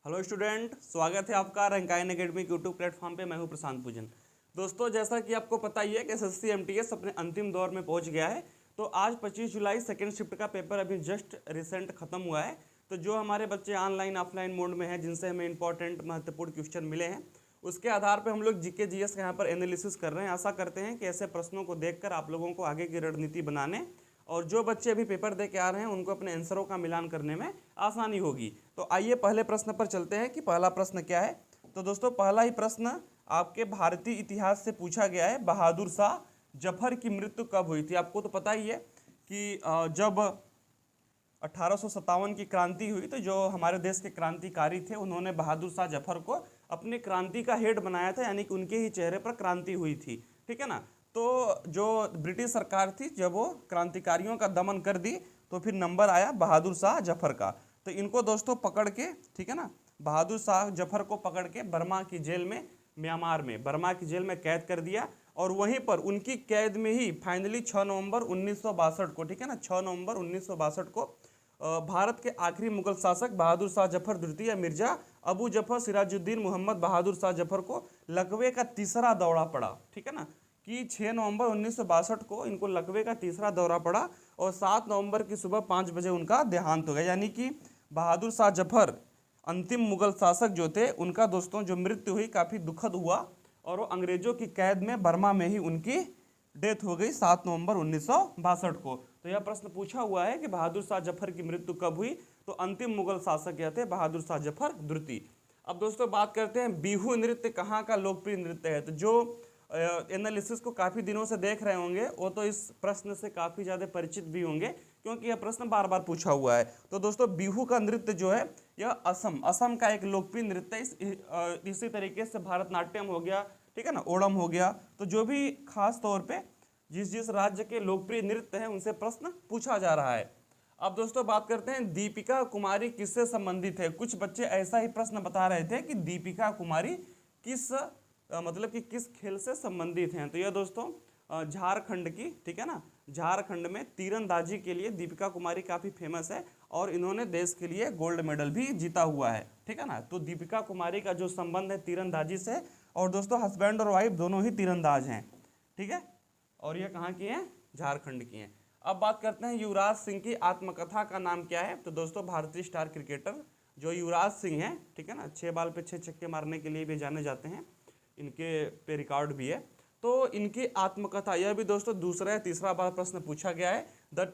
Hello student, स्वागत है आपका रंकायन एकेडमी यूट्यूब प्लेटफॉर्म पे। मैं हूं प्रशांत पूजन। दोस्तों, जैसा कि आपको पता ही है कि एसएससी एमटीएस अपने अंतिम दौर में पहुंच गया है। तो आज 25 जुलाई सेकंड शिफ्ट का पेपर अभी जस्ट रिसेंट खत्म हुआ है। तो जो हमारे बच्चे ऑनलाइन ऑफलाइन मोड में हैं, जिनसे हमें इंपॉर्टेंट महत्वपूर्ण क्वेश्चन मिले हैं, उसके आधार पर हम लोग जीके जीएस का यहाँ पर एनालिसिस कर रहे हैं। आशा करते हैं कि ऐसे प्रश्नों को देखकर आप लोगों को आगे की रणनीति बनाने और जो बच्चे अभी पेपर दे के आ रहे हैं उनको अपने आंसरों का मिलान करने में आसानी होगी। तो आइए पहले प्रश्न पर चलते हैं कि पहला प्रश्न क्या है। तो दोस्तों, पहला ही प्रश्न आपके भारतीय इतिहास से पूछा गया है। बहादुर शाह जफर की मृत्यु कब हुई थी? आपको तो पता ही है कि जब 1857 की क्रांति हुई तो जो हमारे देश के क्रांतिकारी थे उन्होंने बहादुर शाह जफर को अपने क्रांति का हेड बनाया था, यानी कि उनके ही चेहरे पर क्रांति हुई थी। ठीक है ना। तो जो ब्रिटिश सरकार थी, जब वो क्रांतिकारियों का दमन कर दी तो फिर नंबर आया बहादुर शाह जफर का। तो इनको दोस्तों पकड़ के, ठीक है ना, बहादुर शाह जफर को पकड़ के बर्मा की जेल में, म्यांमार में बर्मा की जेल में कैद कर दिया। और वहीं पर उनकी कैद में ही फाइनली 6 नवंबर 1962 को, ठीक है ना, 6 नवंबर 1962 को भारत के आखिरी मुगल शासक बहादुर शाह जफर द्वितीय मिर्जा अबू जफर सिराजुद्दीन मोहम्मद बहादुर शाह जफर को लकवे का तीसरा दौरा पड़ा। ठीक है ना, कि 6 नवंबर 1962 को इनको लकवे का तीसरा दौरा पड़ा और 7 नवंबर की सुबह 5 बजे उनका देहांत हो गया। यानी कि बहादुर शाह जफर अंतिम मुगल शासक जो थे, उनका दोस्तों जो मृत्यु हुई काफ़ी दुखद हुआ और वो अंग्रेजों की कैद में बर्मा में ही उनकी डेथ हो गई 7 नवंबर 1962 को। तो यह प्रश्न पूछा हुआ है कि बहादुर शाह जफर की मृत्यु कब हुई? तो अंतिम मुगल शासक यह थे बहादुर शाह जफर द्वितीय। अब दोस्तों बात करते हैं बिहू नृत्य कहाँ का लोकप्रिय नृत्य है। तो जो एनालिसिस को काफ़ी दिनों से देख रहे होंगे वो तो इस प्रश्न से काफ़ी ज़्यादा परिचित भी होंगे, क्योंकि यह प्रश्न बार बार पूछा हुआ है। तो दोस्तों, बिहू का नृत्य जो है यह असम का एक लोकप्रिय नृत्य है। इसी तरीके से भारतनाट्यम हो गया, ठीक है ना, ओणम हो गया। तो जो भी खास तौर पे जिस जिस राज्य के लोकप्रिय नृत्य हैं उनसे प्रश्न पूछा जा रहा है। अब दोस्तों बात करते हैं दीपिका कुमारी किससे संबंधित है। कुछ बच्चे ऐसा ही प्रश्न बता रहे थे कि दीपिका कुमारी किस मतलब कि किस खेल से संबंधित हैं। तो यह दोस्तों झारखंड की, ठीक है ना, झारखंड में तीरंदाजी के लिए दीपिका कुमारी काफ़ी फेमस है और इन्होंने देश के लिए गोल्ड मेडल भी जीता हुआ है। ठीक है ना। तो दीपिका कुमारी का जो संबंध है तीरंदाजी से, और दोस्तों हस्बैंड और वाइफ दोनों ही तीरंदाज हैं। ठीक है, और ये कहाँ की हैं? झारखंड की हैं। अब बात करते हैं युवराज सिंह की आत्मकथा का नाम क्या है। तो दोस्तों भारतीय स्टार क्रिकेटर जो युवराज सिंह हैं, ठीक है ना, 6 बॉल पे 6 छक्के मारने के लिए भी जाने जाते हैं, इनके पे रिकॉर्ड भी है। तो इनकी आत्मकथा, यह भी दोस्तों दूसरा या तीसरा बार प्रश्न पूछा गया है। The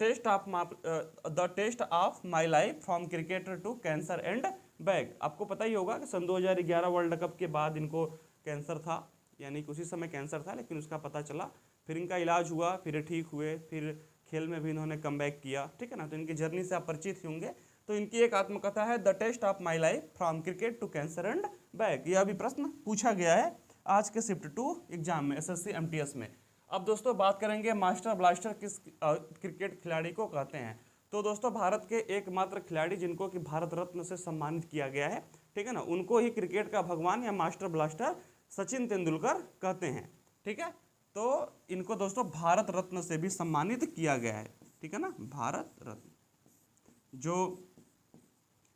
test of my life from cricketer to cancer and back. आपको पता ही होगा कि सन 2011 वर्ल्ड कप के बाद इनको कैंसर था, यानी कि उसी समय कैंसर था, लेकिन उसका पता चला, फिर इनका इलाज हुआ, फिर ठीक हुए, फिर खेल में भी इन्होंने कमबैक किया। ठीक है ना। तो इनकी जर्नी से आप परिचित ही होंगे। तो इनकी एक आत्मकथा है the test of my life from cricket to cancer and back. यह भी प्रश्न पूछा गया है आज के शिफ्ट 2 एग्जाम में, एसएससी एमटीएस में। अब दोस्तों बात करेंगे मास्टर ब्लास्टर किस क्रिकेट खिलाड़ी को कहते हैं। तो दोस्तों भारत के एकमात्र खिलाड़ी जिनको कि भारत रत्न से सम्मानित किया गया है, ठीक है ना, उनको ही क्रिकेट का भगवान या मास्टर ब्लास्टर सचिन तेंदुलकर कहते हैं। ठीक है, तो इनको दोस्तों भारत रत्न से भी सम्मानित किया गया है। ठीक है ना, भारत रत्न जो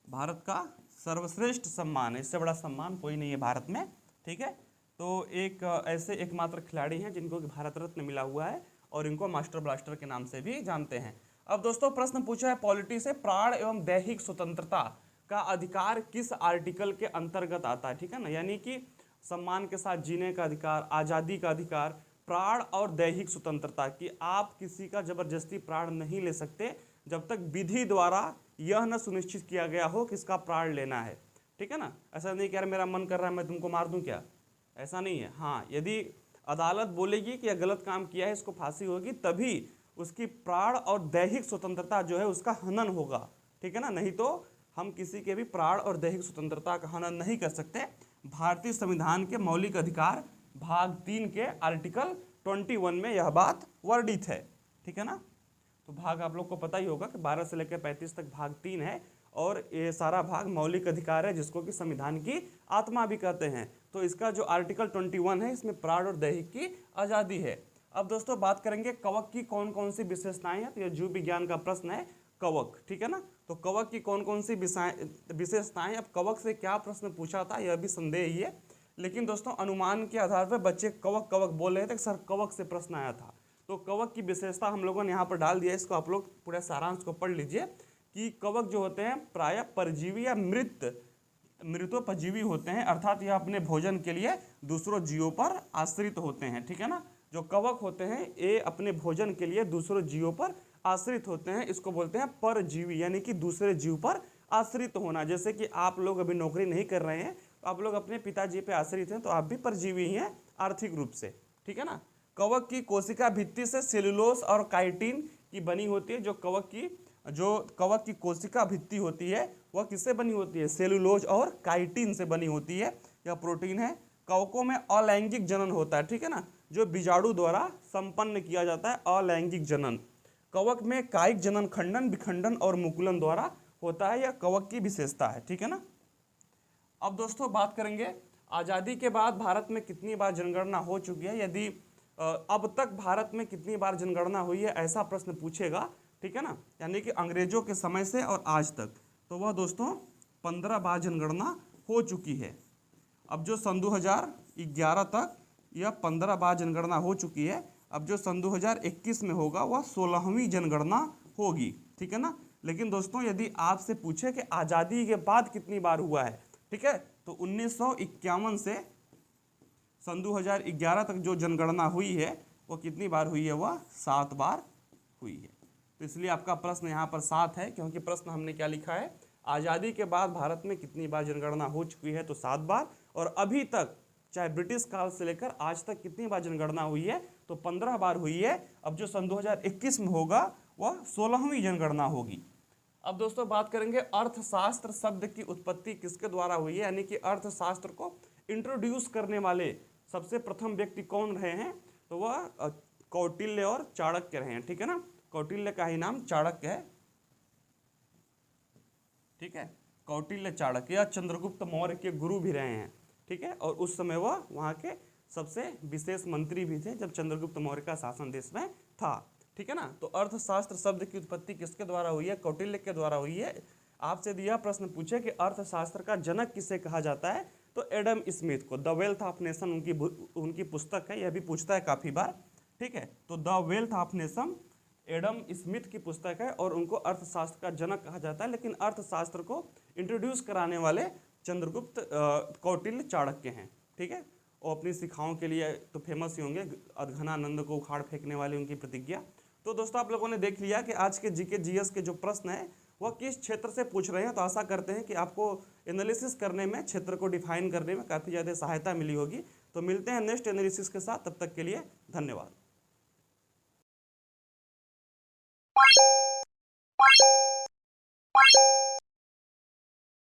भारत का सर्वश्रेष्ठ सम्मान है, इससे बड़ा सम्मान कोई नहीं है भारत में। ठीक है, तो एक ऐसे एकमात्र खिलाड़ी हैं जिनको कि भारत रत्न मिला हुआ है और इनको मास्टर ब्लास्टर के नाम से भी जानते हैं। अब दोस्तों प्रश्न पूछा है पॉलिटी से, प्राण एवं दैहिक स्वतंत्रता का अधिकार किस आर्टिकल के अंतर्गत आता है। ठीक है ना, यानी कि सम्मान के साथ जीने का अधिकार, आज़ादी का अधिकार, प्राण और दैहिक स्वतंत्रता कि आप किसी का जबरदस्ती प्राण नहीं ले सकते जब तक विधि द्वारा यह न सुनिश्चित किया गया हो कि इसका प्राण लेना है। ठीक है ना, ऐसा नहीं कि यार मेरा मन कर रहा है मैं तुमको मार दूं क्या, ऐसा नहीं है। हाँ, यदि अदालत बोलेगी कि यह गलत काम किया है, इसको फांसी होगी, तभी उसकी प्राण और दैहिक स्वतंत्रता जो है उसका हनन होगा। ठीक है ना, नहीं तो हम किसी के भी प्राण और दैहिक स्वतंत्रता का हनन नहीं कर सकते। भारतीय संविधान के मौलिक अधिकार भाग 3 के आर्टिकल 21 में यह बात वर्णित है। ठीक है ना, तो भाग आप लोग को पता ही होगा कि 12 से लेकर 35 तक भाग 3 है और ये सारा भाग मौलिक अधिकार है जिसको कि संविधान की आत्मा भी कहते हैं। तो इसका जो आर्टिकल 21 है इसमें प्राण और दैहिक की आज़ादी है। अब दोस्तों बात करेंगे कवक की कौन कौन सी विशेषताएं हैं। तो यह जीव विज्ञान का प्रश्न है, कवक। ठीक है ना, तो कवक की कौन कौन सी विशेषताएं, अब कवक से क्या प्रश्न पूछा था यह भी संदेह ही है, लेकिन दोस्तों अनुमान के आधार पर बच्चे कवक कवक बोल रहे थे कि सर कवक से प्रश्न आया था। तो कवक की विशेषता हम लोगों ने यहाँ पर डाल दिया, इसको आप लोग पूरे सारांश को पढ़ लीजिए कि कवक जो होते हैं प्रायः परजीवी या मृतोपजीवी होते हैं, अर्थात यह अपने भोजन के लिए दूसरों जीवों पर आश्रित होते हैं। ठीक है ना, जो कवक होते हैं ये अपने भोजन के लिए दूसरों जीवों पर आश्रित होते हैं, इसको बोलते हैं परजीवी, यानी कि दूसरे जीव पर आश्रित होना। जैसे कि आप लोग अभी नौकरी नहीं कर रहे हैं तो आप लोग अपने पिताजी पे आश्रित हैं, तो आप भी परजीवी ही हैं आर्थिक रूप से। ठीक है ना, कवक की कोशिका भित्ति से सेलुलोज और काइटिन की बनी होती है। जो कवक की कोशिका भित्ति होती है वह किससे बनी होती है? सेलुलोज और काइटिन से बनी होती है, यह प्रोटीन है। कवकों में अलैंगिक जनन होता है। ठीक है ना, जो बीजाणु द्वारा संपन्न किया जाता है अलैंगिक जनन। कवक में कायिक जनन खंडन, विखंडन और मुकुलन द्वारा होता है, यह कवक की विशेषता है। ठीक है ना, अब दोस्तों बात करेंगे आज़ादी के बाद भारत में कितनी बार जनगणना हो चुकी है, यदि अब तक भारत में कितनी बार जनगणना हुई है ऐसा प्रश्न पूछेगा। ठीक है ना, यानी कि अंग्रेजों के समय से और आज तक, तो वह दोस्तों 15 बार जनगणना हो चुकी है। अब जो सन 2011 तक यह 15 बार जनगणना हो चुकी है। अब जो सन 2021 में होगा वह 16वीं जनगणना होगी। ठीक है ना, लेकिन दोस्तों यदि आपसे पूछे कि आज़ादी के बाद कितनी बार हुआ है, ठीक है, तो 1951 से सन 2011 तक जो जनगणना हुई है वो कितनी बार हुई है? वह 7 बार हुई है। तो इसलिए आपका प्रश्न यहाँ पर 7 है, क्योंकि प्रश्न हमने क्या लिखा है, आज़ादी के बाद भारत में कितनी बार जनगणना हो चुकी है, तो 7 बार। और अभी तक चाहे ब्रिटिश काल से लेकर आज तक कितनी बार जनगणना हुई है, तो 15 बार हुई है। अब जो सन 2021 में होगा वह 16वीं जनगणना होगी। अब दोस्तों बात करेंगे अर्थशास्त्र शब्द की उत्पत्ति किसके द्वारा हुई है, यानी कि अर्थशास्त्र को इंट्रोड्यूस करने वाले सबसे प्रथम व्यक्ति कौन रहे हैं, तो वह कौटिल्य और चाणक्य रहे हैं। ठीक है ना, कौटिल्य का ही नाम चाणक्य है। ठीक है, कौटिल्य चाणक्य या चंद्रगुप्त मौर्य के गुरु भी रहे हैं। ठीक है, और उस समय वह वहाँ के सबसे विशेष मंत्री भी थे जब चंद्रगुप्त मौर्य का शासन देश में था। ठीक है ना, तो अर्थशास्त्र शब्द की उत्पत्ति किसके द्वारा हुई है? कौटिल्य के द्वारा हुई है। आपसे दिया प्रश्न पूछे कि अर्थशास्त्र का जनक किसे कहा जाता है, तो एडम स्मिथ को। द वेल्थ ऑफ नेशन उनकी पुस्तक है, यह भी पूछता है काफ़ी बार। ठीक है, तो the wealth of nation Adam Smith की पुस्तक है और उनको अर्थशास्त्र का जनक कहा जाता है। लेकिन अर्थशास्त्र को इंट्रोड्यूस कराने वाले चंद्रगुप्त कौटिल्य चाणक्य हैं। ठीक है, और अपनी शिखाओं के लिए तो फेमस ही होंगे, अधघनानंद को उखाड़ फेंकने वाली उनकी प्रतिज्ञा। तो दोस्तों आप लोगों ने देख लिया कि आज के जीके जीएस के जो प्रश्न है वह किस क्षेत्र से पूछ रहे हैं। तो आशा करते हैं कि आपको एनालिसिस करने में, क्षेत्र को डिफाइन करने में काफ़ी ज़्यादा सहायता मिली होगी। तो मिलते हैं नेक्स्ट एनालिसिस के साथ, तब तक के लिए धन्यवाद।